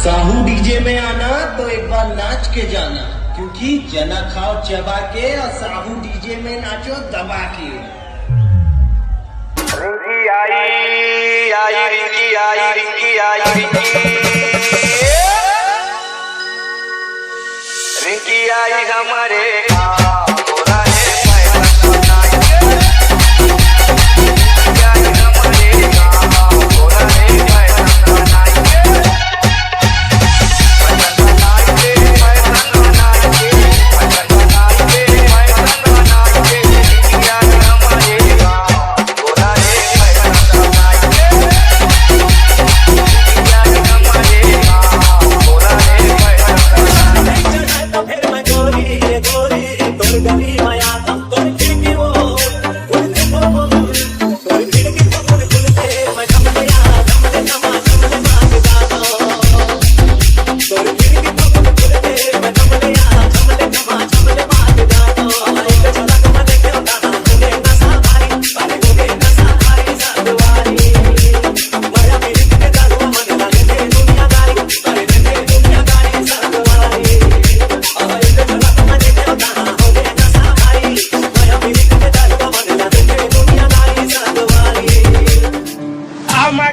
Sahu DJ में आना तो एक बार नाच के जाना, क्योंकि जना खाओ चबा के और साहू डीजे में नाचो दबा के। रिंकी आई रिंकी आई रिंकी आई रिंकी आई हमारे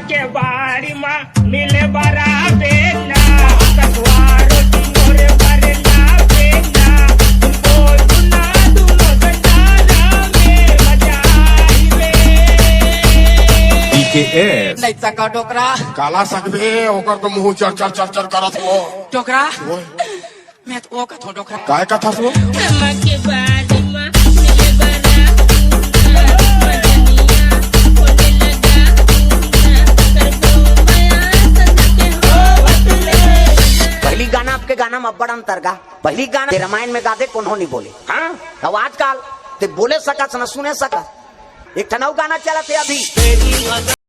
के बाड़ी माँ मिले बरा बेना कटवारो मोरे बरना बेना कोई दुना दुनो गंडाना में मजा आई रे BKS नहीं तका टोकरा काला सकबे ओकर तो मुंह चर चर चर चर करत हो। टोकरा मैं तो ओ कथो टोकरा काय कथा हो के बाड़ी माँ मिले बरा पहली गाना आपके गाना में बड़ा अंतर गा। पहली गाना रामायण में गाते कौन नहीं बोले, हाँ अब आजकल ते बोले सका न सुने सका। एक ठनाऊ गाना चला थे अभी।